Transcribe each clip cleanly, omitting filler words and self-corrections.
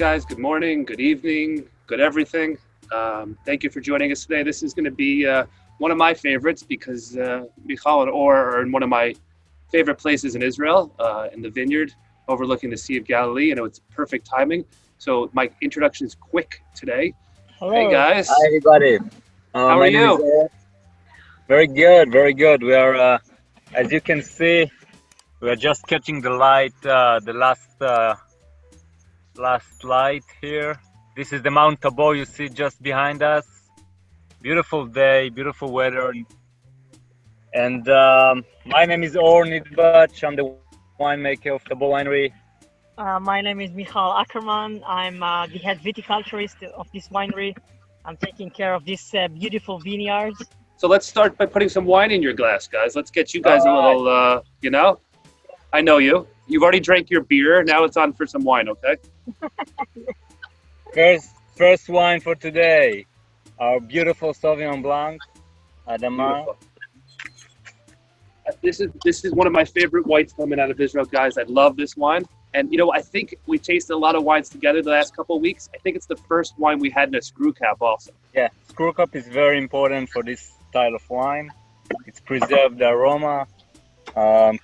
guys. Good morning, good evening, good everything. Thank you for joining us today. This is going to be one of my favorites because Michal and Or are in one of my favorite places in Israel, in the vineyard overlooking the Sea of Galilee. And it's perfect timing. So my introduction is quick today. Hey Hello. guys, Hi everybody. how are My name is you? very good, very good. We are, as you can see, we are just catching the light, the last light here. This is the Mount Tabor you see just behind us. Beautiful day, beautiful weather, and my name is Or Nidbach. I'm the winemaker of Tabor Winery. My name is Michal Ackerman. I'm the head viticulturist of this winery. I'm taking care of this beautiful vineyard. So let's start by putting some wine in your glass, guys. Let's get you guys All a right. little, I know you. You've already drank your beer. Now it's on for some wine, okay? First wine for today. Our beautiful Sauvignon Blanc, Adama. Beautiful. This is one of my favorite whites coming out of Israel, guys. I love this wine. And I think we tasted a lot of wines together the last couple of weeks. I think it's the first wine we had in a screw cap also. Yeah, screw cup is very important for this style of wine. It's preserved the aroma,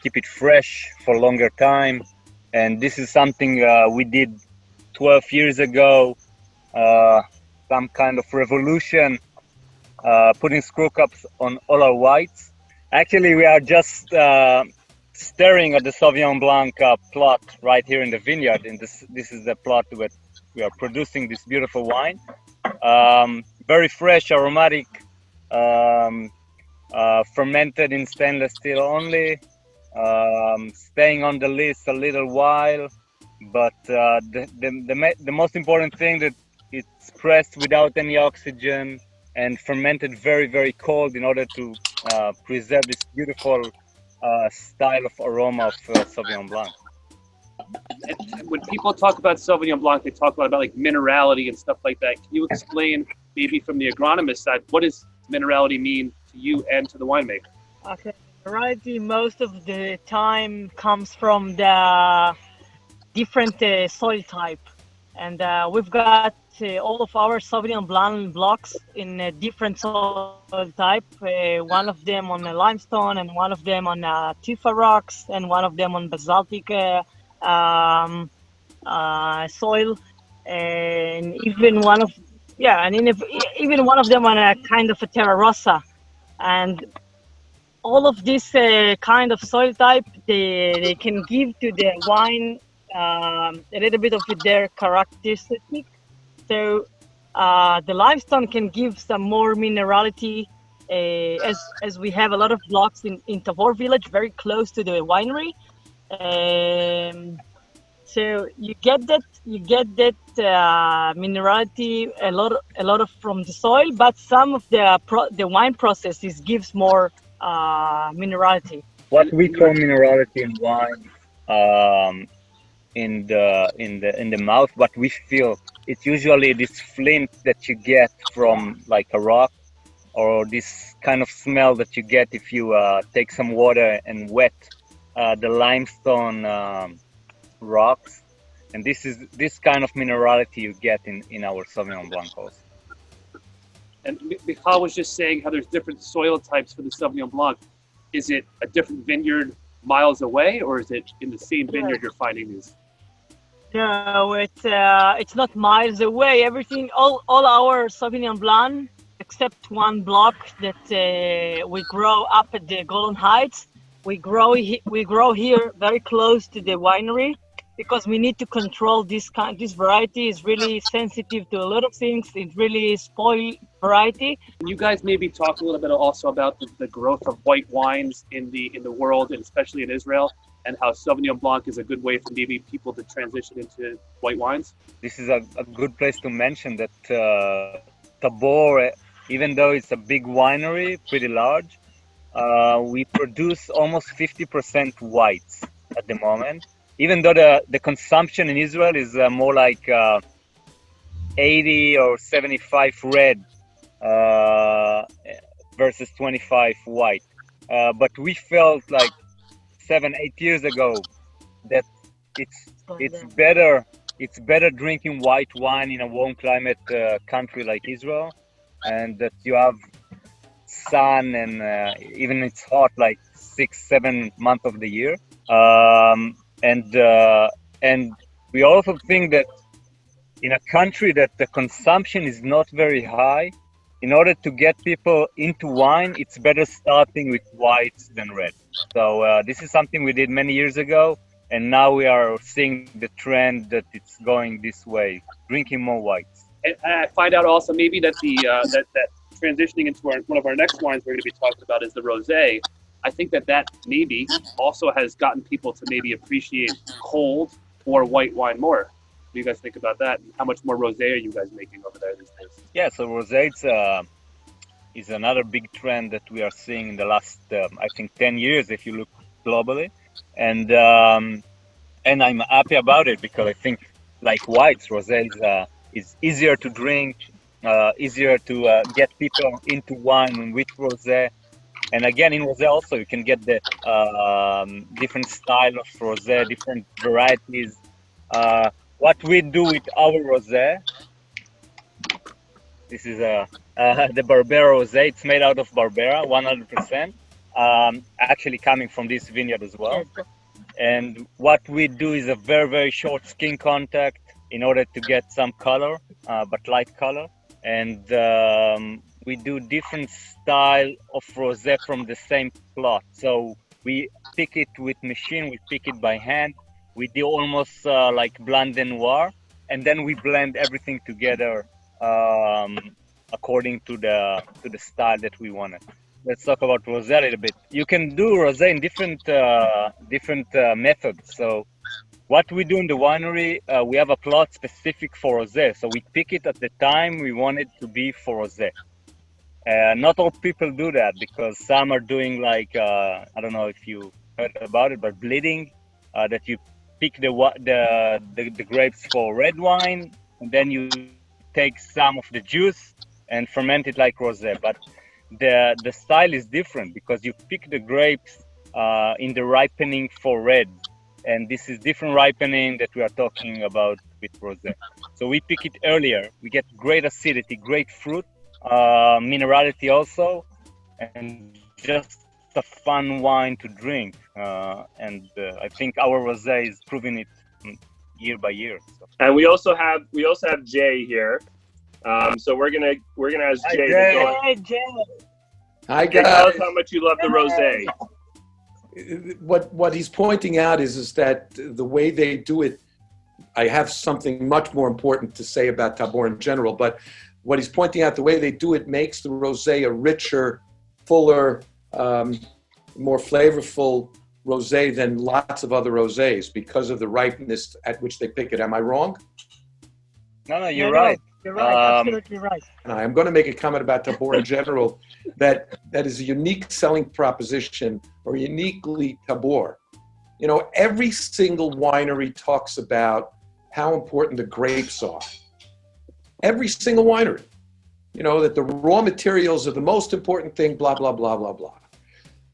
keep it fresh for longer time. And this is something we did 12 years ago, some kind of revolution, putting screw cups on all our whites. Actually, we are just staring at the Sauvignon Blanc plot right here in the vineyard. And this is the plot where we are producing this beautiful wine. Very fresh, aromatic, fermented in stainless steel only, staying on the list a little while. But the most important thing that it's pressed without any oxygen and fermented very, very cold in order to preserve this beautiful style of aroma of Sauvignon Blanc. And when people talk about Sauvignon Blanc, they talk about like minerality and stuff like that. Can you explain, maybe from the agronomist side, what does minerality mean to you and to the winemaker? Okay. Variety most of the time comes from the different soil type. And we've got all of our Sauvignon Blanc blocks in a different soil type. One of them on limestone, and one of them on tufa rocks, and one of them on basaltic soil, and even one of even one of them on a kind of a terra rossa. And all of this kind of soil type, they can give to the wine a little bit of their characteristic. So the limestone can give some more minerality, as we have a lot of blocks in Tabor village, very close to the winery. So you get that minerality a lot of from the soil, but some of the wine processes gives more minerality. What we call minerality in wine, in the mouth, what we feel, it's usually this flint that you get from like a rock, or this kind of smell that you get if you take some water and wet the limestone rocks. And this is this kind of minerality you get in our Sauvignon Blanc also. And Michal was just saying how there's different soil types for the Sauvignon Blanc. Is it a different vineyard miles away, or is it in the same vineyard you're finding these? No, it's not miles away. Everything, all our Sauvignon Blanc, except one block that we grow up at the Golden Heights. We grow here very close to the winery, because we need to control this variety is really sensitive to a lot of things. It really spoil variety. Can you guys maybe talk a little bit also about the growth of white wines in the world, and especially in Israel, and how Sauvignon Blanc is a good way for maybe people to transition into white wines? This is a good place to mention that Tabor, even though it's a big winery, pretty large, we produce almost 50% whites at the moment. Even though the consumption in Israel is more like 80 or 75 red versus 25 white. But we felt like 7-8 years ago that it's better it's better drinking white wine in a warm climate country like Israel, and that you have sun and even it's hot like 6-7 months of the year. And we also think that in a country that the consumption is not very high, in order to get people into wine, it's better starting with whites than red. So this is something we did many years ago, and now we are seeing the trend that it's going this way, drinking more whites. And I find out also maybe that that transitioning into one of our next wines we're going to be talking about is the rosé. I think that maybe also has gotten people to maybe appreciate cold or white wine more. What do you guys think about that? And how much more rosé are you guys making over there these days? Yeah, so rosé is another big trend that we are seeing in the last, I think, 10 years if you look globally. And I'm happy about it because I think, like whites, rosé is easier to drink, easier to get people into wine with rosé. And again, in rosé also, you can get the different style of rosé, different varieties. What we do with our rosé, this is the Barbera rosé. It's made out of Barbera, 100%. Actually coming from this vineyard as well. And what we do is a very, very short skin contact in order to get some color, but light color. And we do different style of rosé from the same plot. So we pick it with machine, we pick it by hand. We do almost like blanc de noir, and then we blend everything together according to the style that we wanted. Let's talk about rosé a little bit. You can do rosé in different methods. So what we do in the winery, we have a plot specific for rosé. So we pick it at the time we want it to be for rosé. Not all people do that because some are doing like, I don't know if you heard about it, but bleeding, that you pick the grapes for red wine, and then you take some of the juice and ferment it like rosé. But the style is different because you pick the grapes in the ripening for red, and this is different ripening that we are talking about with rosé. So we pick it earlier. We get great acidity, great fruit, minerality also, and just a fun wine to drink. And I think our rosé is proving it year by year. So. And we also have Jay here. So we're gonna ask Jay to join. Hey, Jay. Hi Jay, tell us guys. how much you love the rosé. What he's pointing out is that the way they do it, I have something much more important to say about Tabor in general, but what he's pointing out, the way they do it makes the rosé a richer, fuller, more flavorful rosé than lots of other rosés because of the ripeness at which they pick it. Am I wrong? No, you're right. You're right, absolutely right. And I'm going to make a comment about Tabor in general that is a unique selling proposition or uniquely Tabor. You know, every single winery talks about how important the grapes are. Every single winery. You know, that the raw materials are the most important thing, blah, blah, blah, blah, blah.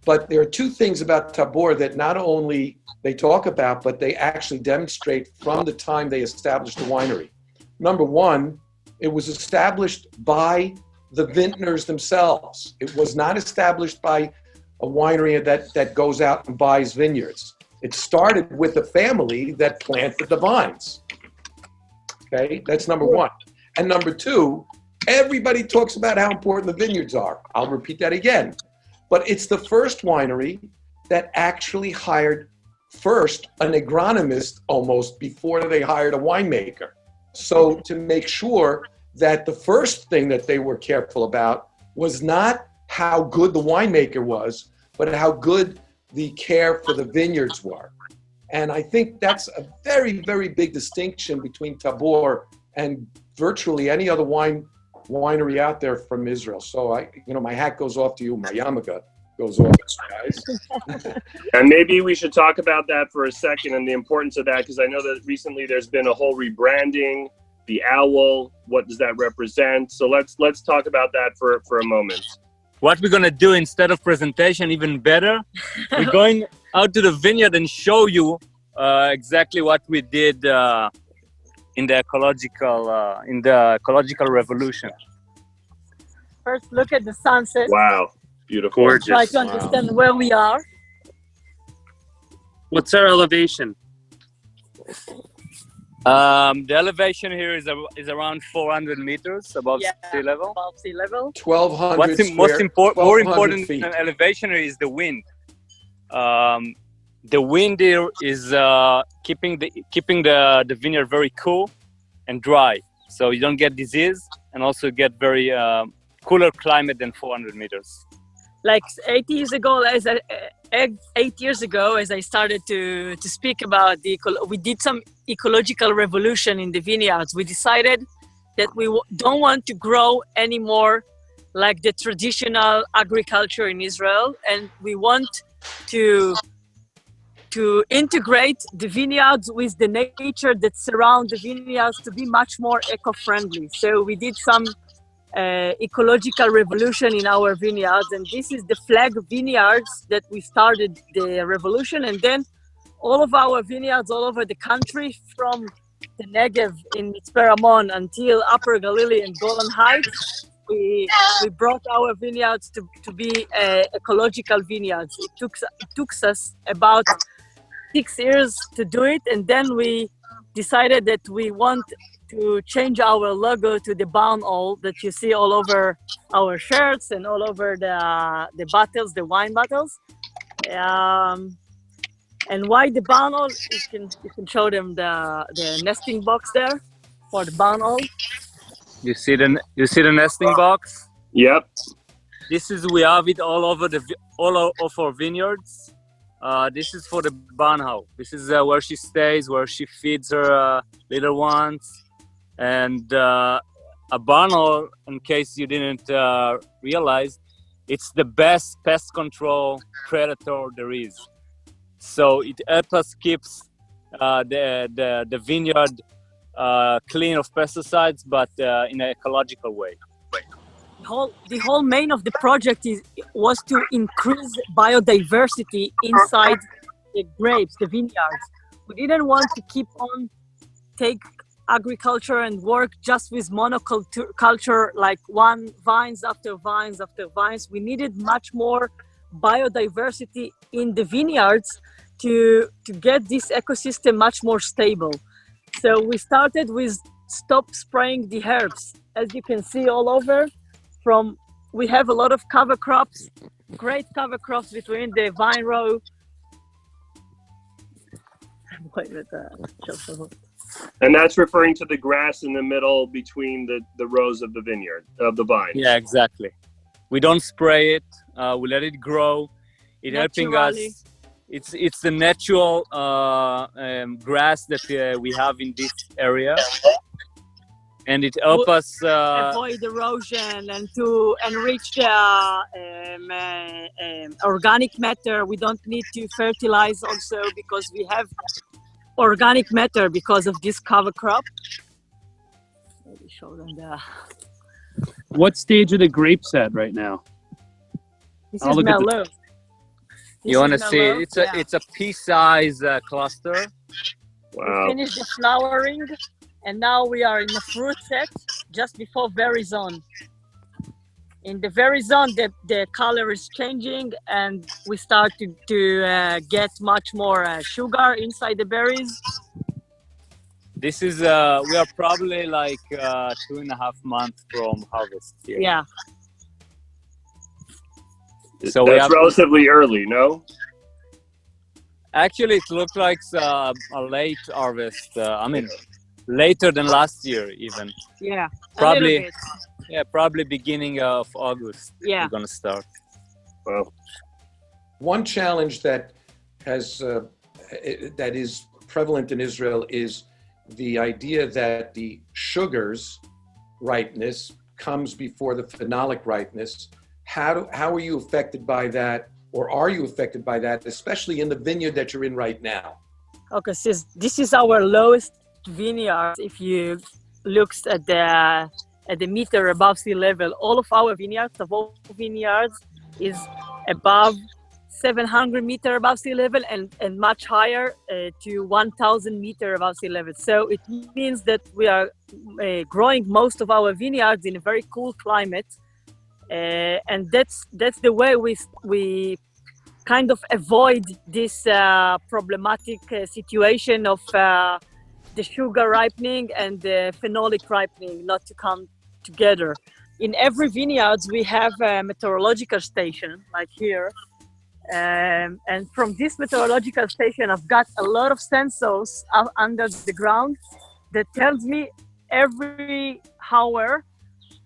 But there are two things about Tabor that not only they talk about, but they actually demonstrate from the time they established the winery. Number one, it was established by the vintners themselves. It was not established by a winery that goes out and buys vineyards. It started with a family that planted the vines. Okay, that's number one. And number two, everybody talks about how important the vineyards are. I'll repeat that again. But it's the first winery that actually hired first an agronomist almost before they hired a winemaker. So to make sure that the first thing that they were careful about was not how good the winemaker was, but how good the care for the vineyards were. And I think that's a very, very big distinction between Tabor and virtually any other winery out there from Israel. So my hat goes off to you, my yarmulke goes off to you guys. And maybe we should talk about that for a second and the importance of that, because I know that recently there's been a whole rebranding. The owl, what does that represent? So let's talk about that for a moment. What we're gonna do instead of presentation, even better, we're going out to the vineyard and show you exactly what we did in the ecological revolution. First, look at the sunset. Wow, beautiful. Gorgeous. Try to understand where we are. What's our elevation? The elevation here is around 400 meters above sea level. Above sea level. 1,200 What's more 1,200 important feet. than elevation is the wind. The wind here is keeping the vineyard very cool and dry, so you don't get disease, and also get very cooler climate than 400 meters. Like 8 years ago, as I started to speak about we did some ecological revolution in the vineyards. We decided that we don't want to grow anymore like the traditional agriculture in Israel, and we want to integrate the vineyards with the nature that surround the vineyards to be much more eco-friendly. So we did some ecological revolution in our vineyards, and this is the flag vineyards that we started the revolution. And then all of our vineyards all over the country, from the Negev in Mitzpe Ramon until Upper Galilee and Golan Heights, we brought our vineyards to be ecological vineyards. It took us about 6 years to do it, and then we decided that we want to change our logo to the barn owl that you see all over our shirts and all over the bottles, the wine bottles. And why the barn owl? You can show them the nesting box there for the barn owl. You see the nesting box? Yep. We have it all of our vineyards. This is for the barn owl. This is where she stays, where she feeds her little ones. And a barn owl, in case you didn't realize, it's the best pest control predator there is. So it helps us keeps the vineyard clean of pesticides, but in an ecological way. The whole main of the project was to increase biodiversity inside the grapes, the vineyards. We didn't want to keep on take agriculture and work just with monoculture, like vines after vines after vines. We needed much more biodiversity in the vineyards to get this ecosystem much more stable. So we started with stop spraying the herbs. As you can see all over, we have a lot of cover crops, great cover crops between the vine row. And that's referring to the grass in the middle between the rows of the vineyard, of the vines. Yeah, exactly. We don't spray it. We let it grow. It helping us. It's the natural grass that we have in this area, and it helps us avoid erosion and to enrich the organic matter. We don't need to fertilize also because we have organic matter because of this cover crop. Maybe show them What stage are the grapes at right now? This I'll is look at the- Merlot. You want to see it? It's a pea-size cluster. We Wow. finished the flowering, and now we are in the fruit set just before very zone. In the very zone, the color is changing, and we start to get much more sugar inside the berries. This is we are probably like 2.5 months from harvest here. Yeah. So we That's have, relatively early, no? actually, it looks like a late harvest. Later than last year, even. Yeah. Probably. A little bit. Yeah, probably beginning of August. Yeah. We're gonna start. Wow. One challenge that is prevalent in Israel is the idea that the sugar's ripeness comes before the phenolic ripeness. How are you affected by that, or are you affected by that, especially in the vineyard that you're in right now? Okay, so this is our lowest vineyard. If you look at the meter above sea level, all of our vineyards, Tabor vineyards, is above 700 meter above sea level and much higher to 1,000 meter above sea level. So it means that we are growing most of our vineyards in a very cool climate, and that's the way we kind of avoid this problematic situation of the sugar ripening and the phenolic ripening not to come together. In every vineyard, we have a meteorological station, like here. And from this meteorological station, I've got a lot of sensors under the ground that tells me every hour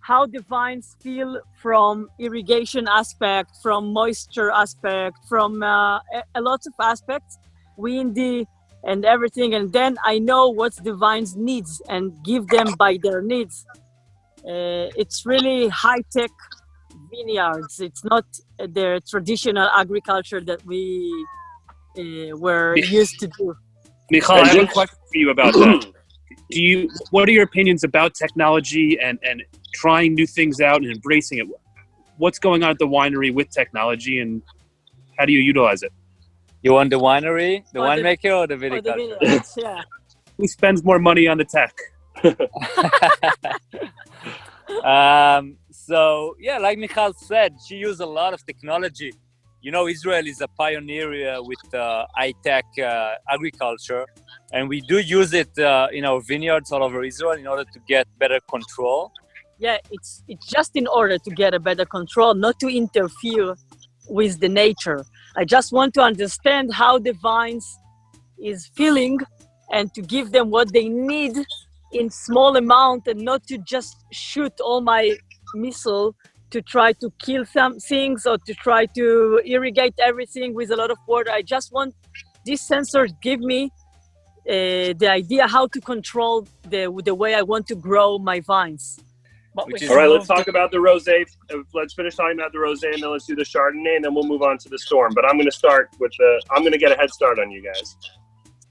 how the vines feel from irrigation aspect, from moisture aspect, from a lot of aspects, windy and everything. And then I know what the vines needs and give them by their needs. It's really high-tech vineyards. It's not the traditional agriculture that we were used to do. Michal, I have a question for you about that. What are your opinions about technology and trying new things out and embracing it? What's going on at the winery with technology, and how do you utilize it? You want the winery, the winemaker, or the viticulture? Yeah. Who spends more money on the tech? So yeah, like Michal said, she used a lot of technology. You know, Israel is a pioneer with high-tech agriculture, and we do use it in our vineyards all over Israel in order to get better control. Yeah, it's just in order to get a better control, not to interfere with the nature. I just want to understand how the vines is feeling and to give them what they need in small amount, and not to just shoot all my missile to try to kill some things or to try to irrigate everything with a lot of water. I just want these sensors give me the idea how to control the way I want to grow my vines. All right, let's talk about the rosé. Let's finish talking about the rosé, and then let's do the Chardonnay, and then we'll move on to the Storm. But I'm going to start with I'm going to get a head start on you guys.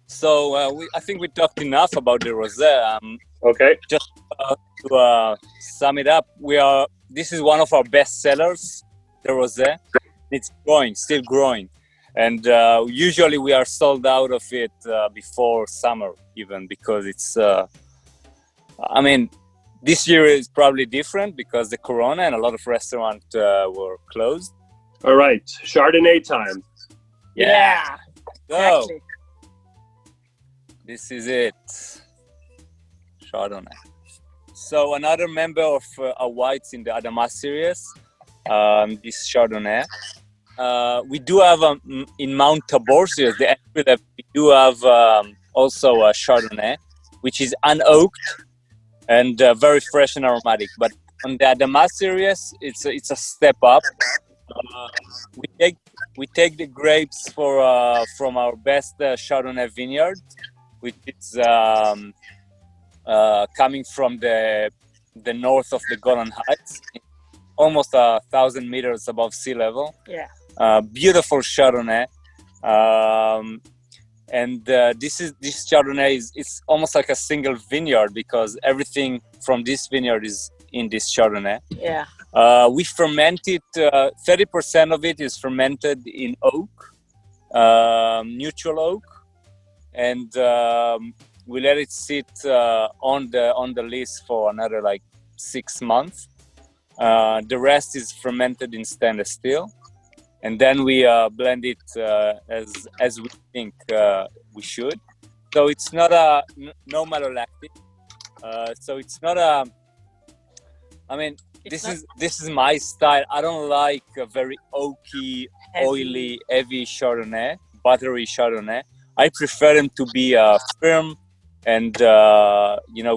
So I think we talked enough about the rosé. Okay. Just to sum it up, this is one of our best sellers, the rosé. It's still growing, and usually we are sold out of it before summer, even, because it's. This year is probably different because the corona and a lot of restaurants were closed. All right, Chardonnay time. Yeah. Go. Exactly. This is it. Chardonnay. So another member of our whites in the Adama series, this Chardonnay. We do have in Mount Tabor series, we do have also a Chardonnay, which is unoaked and very fresh and aromatic. But on the Adama series, it's a step up. We take the grapes from our best Chardonnay vineyard, which is coming from the north of the Golan Heights, almost 1,000 meters above sea level. Yeah. Beautiful Chardonnay. And this Chardonnay it's almost like a single vineyard because everything from this vineyard is in this Chardonnay. Yeah. We ferment it. 30% of it is fermented in oak, neutral oak, and we let it sit on the list for another 6 months. The rest is fermented in stainless steel. And then we blend it as we think we should. So it's not no malolactic. So it's not this is my style. I don't like a very oaky, oily, heavy Chardonnay, buttery Chardonnay. I prefer them to be firm and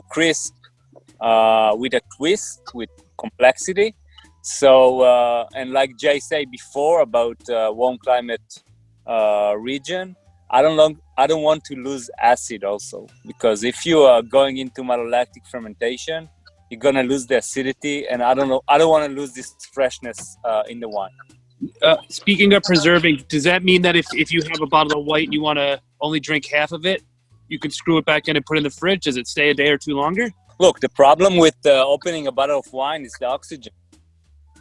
crisp with a twist, with complexity. So, and like Jay said before about warm climate region, I don't want to lose acid also, because if you are going into malolactic fermentation, you're gonna lose the acidity, and I don't want to lose this freshness in the wine. Speaking of preserving, does that mean that if you have a bottle of white and you want to only drink half of it, you can screw it back in and put it in the fridge? Does it stay a day or two longer? Look, the problem with opening a bottle of wine is the oxygen.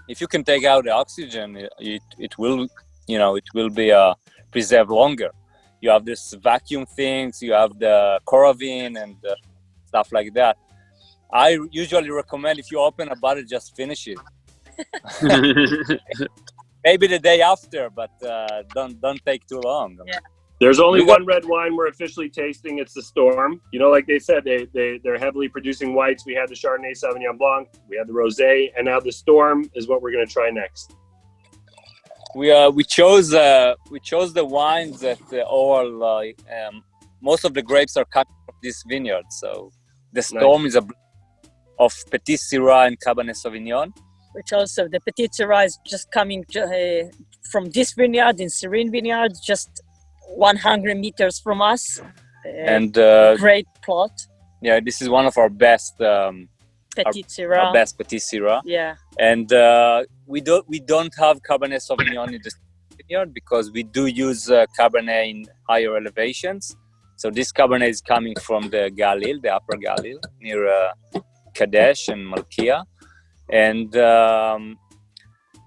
If you can take out the oxygen, it will it will be preserved longer. You have this vacuum things, you have the Coravin and stuff like that. I usually recommend if you open a bottle, just finish it. Maybe the day after, but don't take too long. Yeah. There's only one red wine we're officially tasting. It's the Storm. Like they said, they're heavily producing whites. We had the Chardonnay Sauvignon Blanc, we had the Rosé, and now the Storm is what we're going to try next. We chose the wines that all most of the grapes are coming from this vineyard. So the Storm is a blend of Petit Syrah and Cabernet Sauvignon. Which also the Petit Syrah is just coming from this vineyard in Serene Vineyard, just 100 meters from us. And great plot. Yeah, this is one of our best Petit Syrah. Our best Petit Syrah. Yeah. And we don't have Cabernet Sauvignon in the vineyard because we do use Cabernet in higher elevations. So this Cabernet is coming from the Galilee, the Upper Galilee, near Kadesh and Malkia. And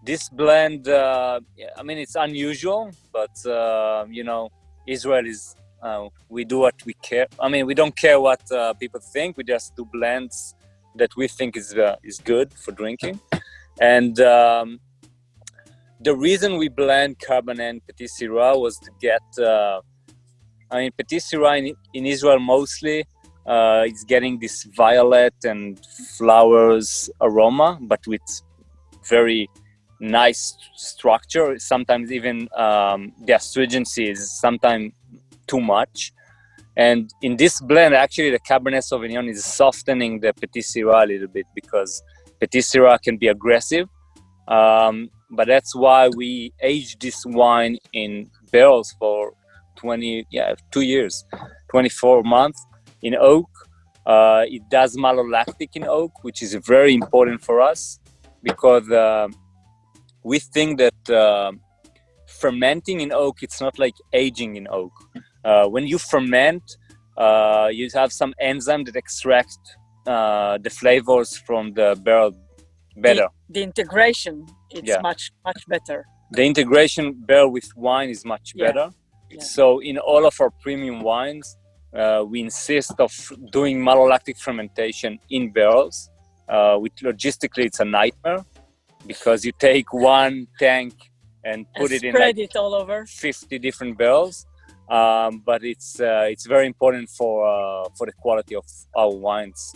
this blend, it's unusual, but Israel is, we do what we care. We don't care what people think. We just do blends that we think is good for drinking. And the reason we blend Cabernet and Petit Syrah was to get, Petit Syrah in Israel mostly, it's getting this violet and flowers aroma, but with very nice structure. Sometimes even the astringency is sometimes too much. And in this blend, actually, the Cabernet Sauvignon is softening the Petit Syrah a little bit because Petit Syrah can be aggressive. But that's why we age this wine in barrels for 2 years, 24 months. In oak, it does malolactic in oak, which is very important for us because we think that fermenting in oak, it's not like aging in oak. When you ferment, you have some enzyme that extract the flavors from the barrel better. The integration, it's much better. The integration barrel with wine is much better. Yeah. So in all of our premium wines, we insist of doing malolactic fermentation in barrels. Which logistically it's a nightmare because you take one tank and put it in spread it all over 50 different barrels. But it's very important for the quality of our wines.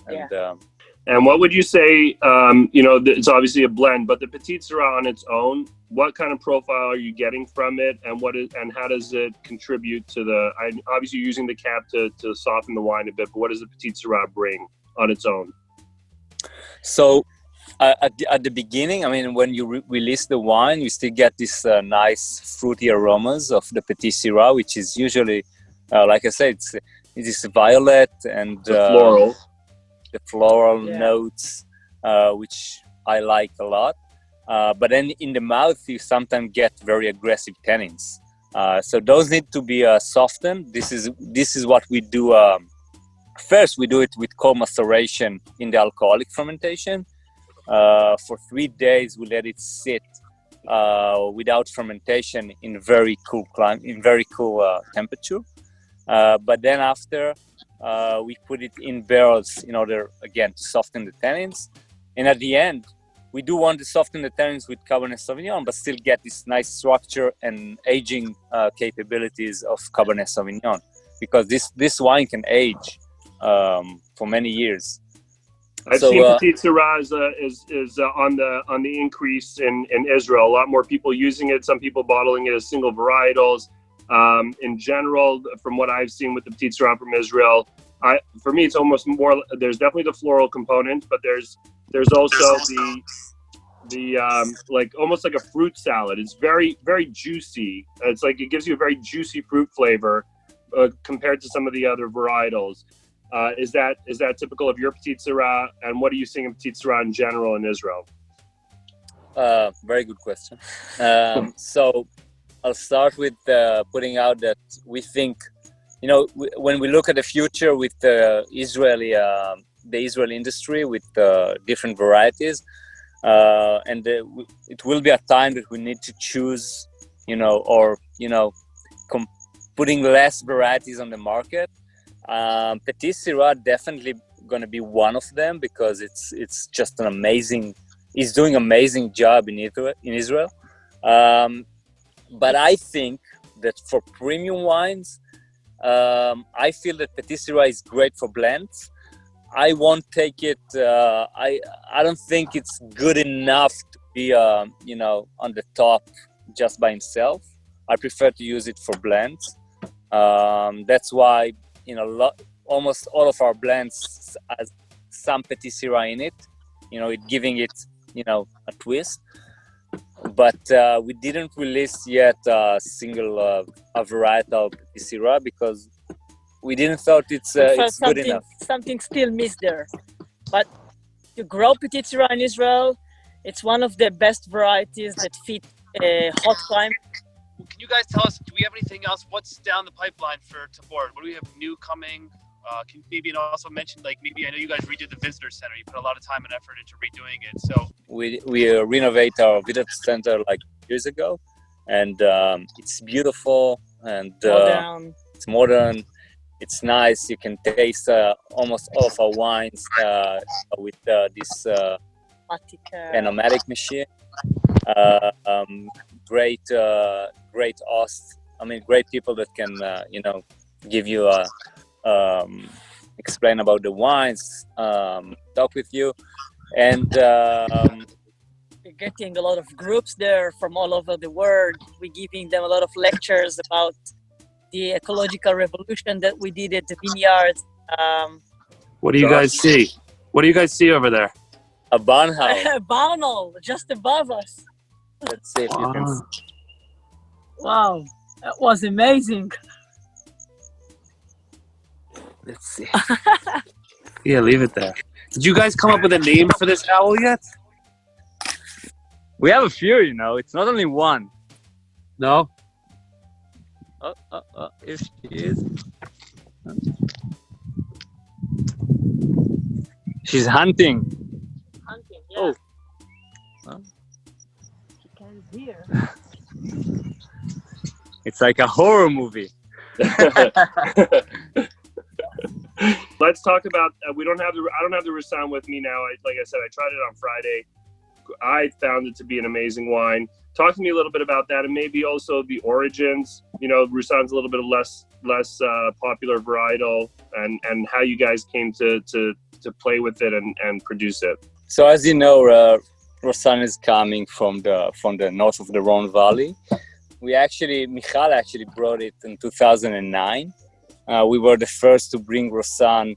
And what would you say? It's obviously a blend, but the Petit Syrah on its own, what kind of profile are you getting from it, and how does it contribute to obviously using the cap to soften the wine a bit, but what does the Petit Syrah bring on its own? So at the beginning, when you release the wine, you still get this nice fruity aromas of the Petit Syrah, which is usually, like I said, it is violet and floral. The floral notes, which I like a lot. But then in the mouth, you sometimes get very aggressive tannins. So those need to be softened. This is what we do. First, we do it with cold maceration in the alcoholic fermentation. For 3 days, we let it sit without fermentation in very cool temperature. But then after, we put it in barrels in order, again, to soften the tannins. And at the end, we do want to soften the tannins with Cabernet Sauvignon, but still get this nice structure and aging capabilities of Cabernet Sauvignon, because this wine can age for many years. I've seen Petit Syrah is on the increase in Israel. A lot more people using it. Some people bottling it as single varietals. In general, from what I've seen with the Petit Syrah from Israel, for me it's almost more. There's definitely the floral component, but there's also the like almost like a fruit salad. It's very, very juicy. It's like it gives you a very juicy fruit flavor compared to some of the other varietals. Is that typical of your Petit Syrah? And what are you seeing in Petit Syrah in general in Israel? Very good question. So I'll start with putting out that we think, when we look at the future with the Israeli industry with different varieties, and it will be a time that we need to choose or putting less varieties on the market. Petit Syrah definitely going to be one of them, because it's just he's doing amazing job in Israel. But I think that for premium wines, I feel that Petit Syrah is great for blends. I won't take it. I don't think it's good enough to be on the top just by himself. I prefer to use it for blends. That's why almost all of our blends has some Petit Syrah in it. It giving it a twist. But we didn't release yet a single varietal Petit Syrah, because we didn't thought it's good enough. Something still missed there. But to grow Petit Syrah in Israel, it's one of the best varieties that fit hot climate. Can you guys tell us, do we have anything else? What's down the pipeline for Tabor? What do we have new coming? Can you maybe also mention, maybe I know you guys redid the visitor center. You put a lot of time and effort into redoing it. So we renovate our visitor center years ago, and it's beautiful and it's modern. It's nice. You can taste almost all of our wines with this aromatic machine. Great hosts. Great people that can give you explain about the wines, talk with you, and we're getting a lot of groups there from all over the world. We're giving them a lot of lectures about the ecological revolution that we did at the vineyards. What do you guys see? What do you guys see over there? A barn house. A barn hole just above us. Let's see if you can see. Wow, that was amazing. Let's see. Yeah, leave it there. Did you guys come up with a name for this owl yet? We have a few, It's not only one. No? If she is. She's hunting. Yeah. Oh. She can hear. It's like a horror movie. Let's talk about. I don't have the Roussan with me now. Like I said, I tried it on Friday. I found it to be an amazing wine. Talk to me a little bit about that, and maybe also the origins. Roussan's a little bit less popular varietal, and how you guys came to play with it and produce it. So as you know, Roussan is coming from the north of the Rhone Valley. Michal actually brought it in 2009. We were the first to bring Roussan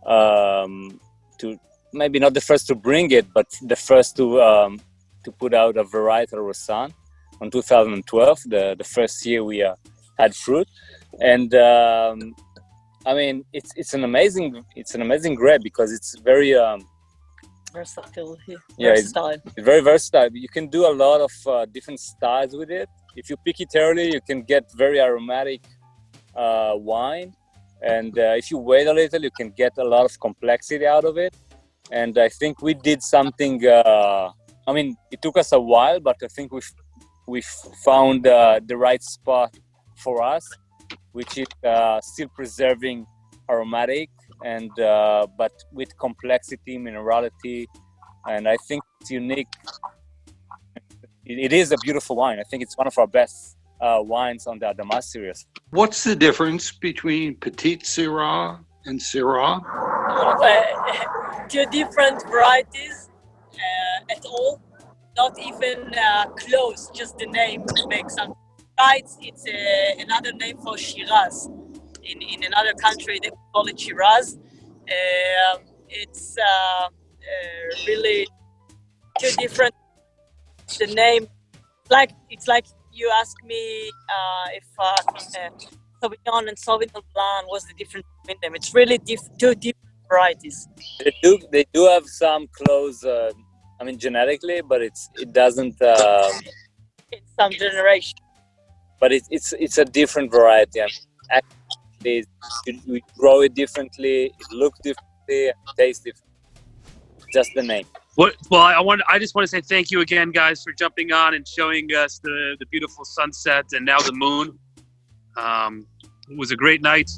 to, maybe not the first to bring it, but the first to put out a varietal Roussan in 2012, the first year we had fruit. And it's an amazing grape, because it's very versatile. It's very versatile. You can do a lot of different styles with it. If you pick it early, you can get very aromatic wine, and if you wait a little, you can get a lot of complexity out of it. And I think we did something. It took us a while, but I think we found the right spot for us, which is still preserving aromatic and but with complexity, minerality, and I think it's unique. It is a beautiful wine. I think it's one of our best wines on the Adamas series. What's the difference between Petit Syrah and Syrah? Two different varieties at all, not even close, just the name makes something. It's another name for Shiraz. In another country, they call it Shiraz. It's really two different. The name, it's like you ask me if Sauvignon and Sauvignon Blanc was the difference between them. It's really two different varieties. They do have some close, genetically, but it doesn't. In some generation. But it's a different variety. Actually, we grow it differently. It looks differently. It tastes different. Just the name. I just want to say thank you again, guys, for jumping on and showing us the beautiful sunset and now the moon. It was a great night.